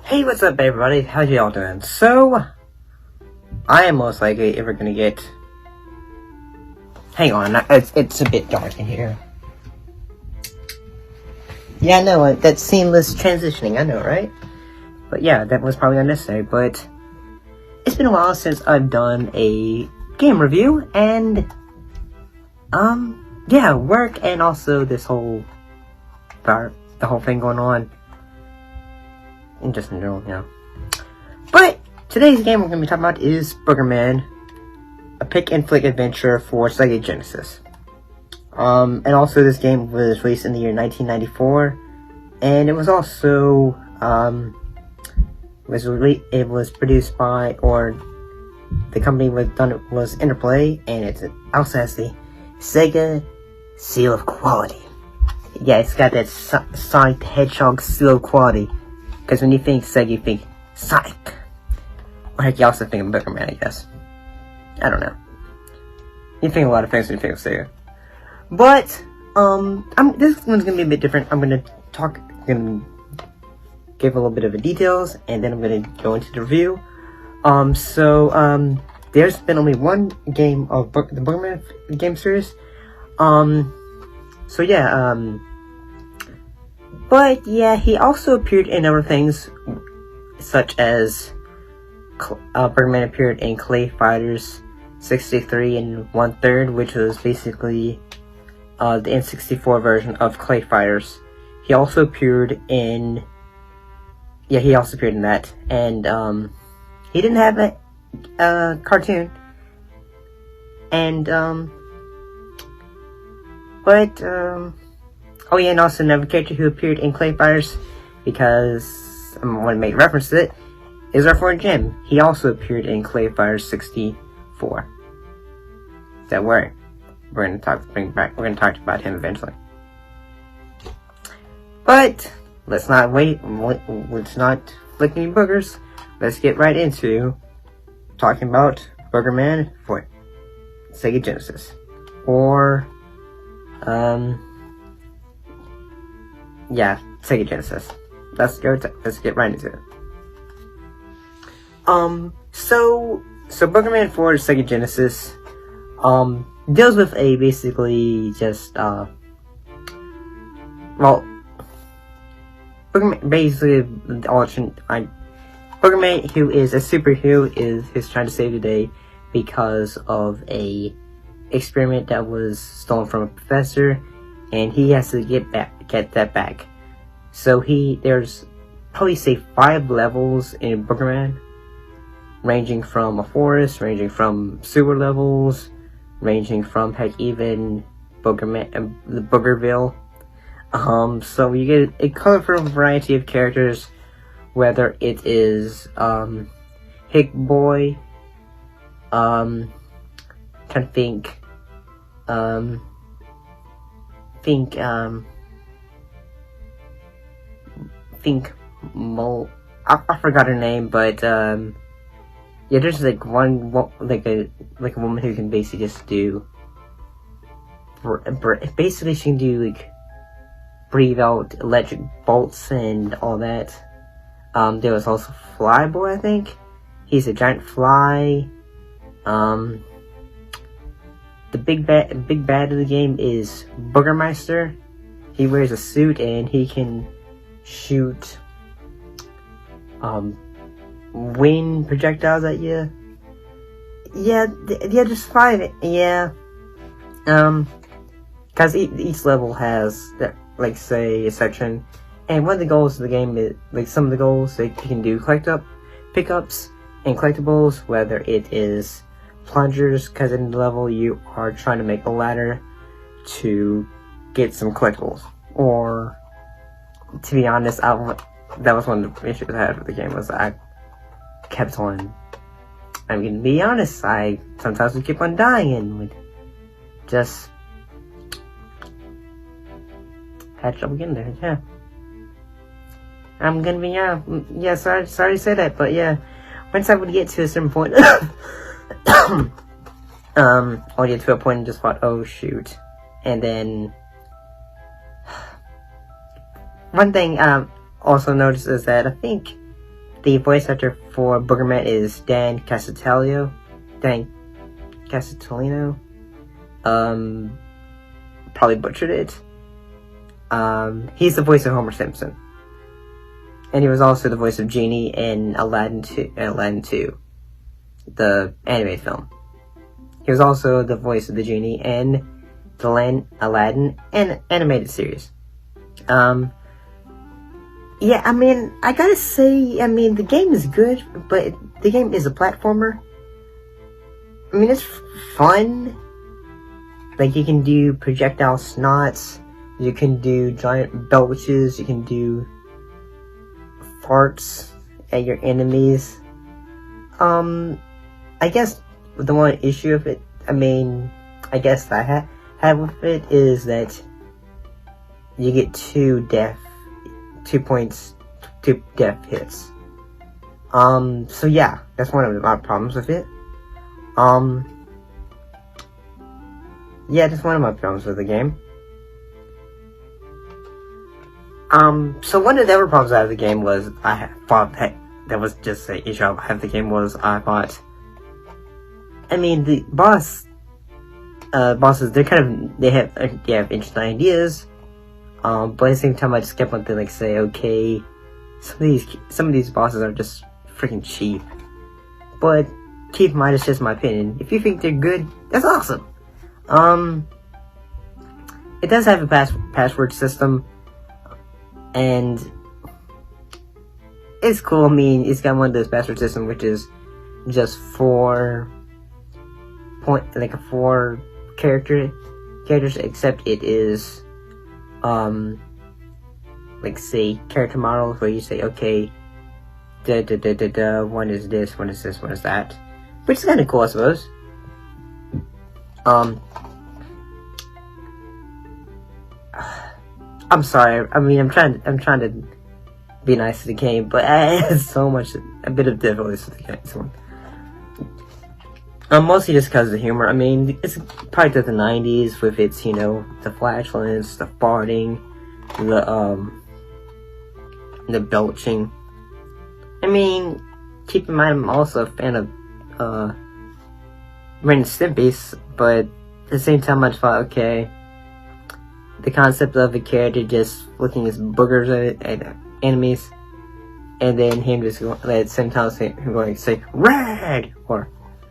Hey, what's up everybody? How y'all doing? So, I am most likely ever gonna get... Hang on, it's a bit dark in here. Yeah, I know, that seamless transitioning, I know, right? But yeah, that was probably unnecessary, but... It's been a while since I've done a game review, and... yeah, work and also this whole... the whole thing going on. And just in general, you know. But today's game we're going to be talking about is Boogerman, a pick and flick adventure for Sega Genesis. And also this game was released in the year 1994, and it was also it was produced by, or the company was Interplay, and it also has the Sega seal of quality. Yeah, it's got that Sonic the Hedgehog seal of quality. Because when you think Sega, you think Sonic. Or heck, you also think of Boogerman, I guess. I don't know. You think a lot of things when you think of Sega. But, this one's gonna be a bit different. I'm gonna give a little bit of the details, and then I'm gonna go into the review. There's been only one game of the Boogerman game series. But yeah, he also appeared in other things, such as Boogerman appeared in Clay Fighters 63 and 1/3, which was basically the N64 version of Clay Fighters. He also appeared in that, and he didn't have a cartoon, and oh yeah, and also another character who appeared in Clay Fighters, because I want to make reference to it, is our friend Jim. He also appeared in Clay Fighters 64. That we're gonna talk about him eventually. But let's not wait. Let's not flick any boogers. Let's get right into talking about Boogerman for Sega Genesis, or yeah, Sega Genesis. Let's get right into it. So Boogerman for Sega Genesis, deals with a basically just, Boogerman, basically, Boogerman, who is a superhero, is trying to save the day because of a experiment that was stolen from a professor, and he has to get that back. So there's probably say 5 levels in Boogerman, ranging from a forest, ranging from sewer levels, ranging from heck even Boogerman, the Boogerville. So you get a colorful variety of characters, whether it is Hick Boy, trying to think I forgot her name, but yeah, there's like a woman who can basically just do basically she can do like breathe out electric bolts and all that. There was also Flyboy, I think. He's a giant fly. The big bad of the game is Boogermeister. He wears a suit and he can shoot wind projectiles at you. Yeah, just 5. Yeah. Cause each level has like say a section, and one of the goals of the game is like some of the goals that you can do pickups and collectibles, whether it is plungers, cause in the level you are trying to make a ladder to get some collectibles. Or to be honest, that was one of the issues I had with the game, was I kept on, I'm gonna be honest, I sometimes would keep on dying and would just had trouble getting there. Yeah, I'm gonna be yeah, sorry to say that, but yeah, once I would get to a certain point I would get to a point and just thought, oh shoot. And then one thing also noticed is that I think the voice actor for Boogerman is Dan Castellano. Probably butchered it. He's the voice of Homer Simpson. And he was also the voice of Genie in Aladdin 2, the animated film. He was also the voice of the Genie in the Aladdin animated series. Yeah, I mean, I gotta say, I mean, the game is good, but the game is a platformer. I mean, it's fun. Like, you can do projectile snots, you can do giant belches, you can do farts at your enemies. I guess the one issue of it, I mean, I guess that I have with it is that you get 2 death hits. So yeah, that's one of my problems with it. Yeah, that's one of my problems with the game. So one of the other problems I had with the game was, I thought that was just an issue I had with the game was, I thought, I mean, the bosses, they have interesting ideas, but at the same time I just kept on thinking, like, say, okay, some of these bosses are just freaking cheap. But keep in mind, it's just my opinion. If you think they're good, that's awesome. It does have a password system, and it's cool. I mean, it's got one of those password systems which is just 4 characters, except it is like, say, character models where you say, okay, one is this, one is this, one is that, which is kind of cool, I suppose. I'm sorry. I mean, I'm trying to be nice to the game, but I had a bit of difficulties with the game. So, mostly just because of the humor. I mean, it's probably to the 90s with its, you know, the flatulence, the farting, the belching. I mean, keep in mind, I'm also a fan of Ren and Stimpy's, but at the same time, I just thought, okay, the concept of a character just looking as boogers at enemies, and then him just going, at the same time going to say rad or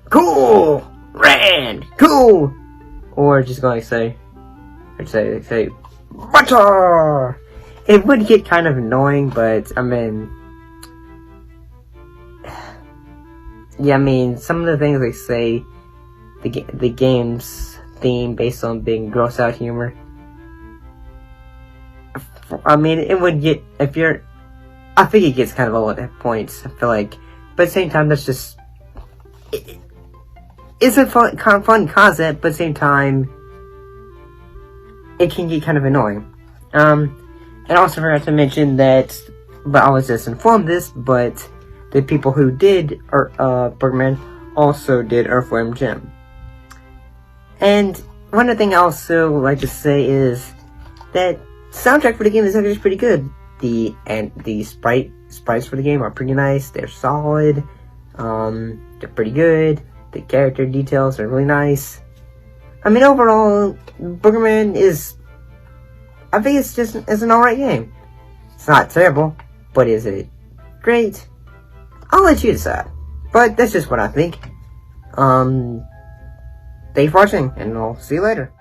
cool, rad, cool, or just going to say butter. It would get kind of annoying, but I mean, yeah, I mean, some of the things they say, the game's theme based on being gross out humor. I mean, it would get, I think it gets kind of old at points, I feel like. But at the same time, that's just, it's a fun concept, but at the same time, it can get kind of annoying. And I also forgot to mention that, but I was just informed this, but the people who did Boogerman also did Earthworm Jim. And one other thing I also like to say is that soundtrack for the game is actually pretty good. The sprites for the game are pretty nice. They're solid. They're pretty good. The character details are really nice. I mean, overall, Boogerman is, I think it's an alright game. It's not terrible, but is it great? I'll let you decide. But that's just what I think. Thanks for watching, and I'll see you later.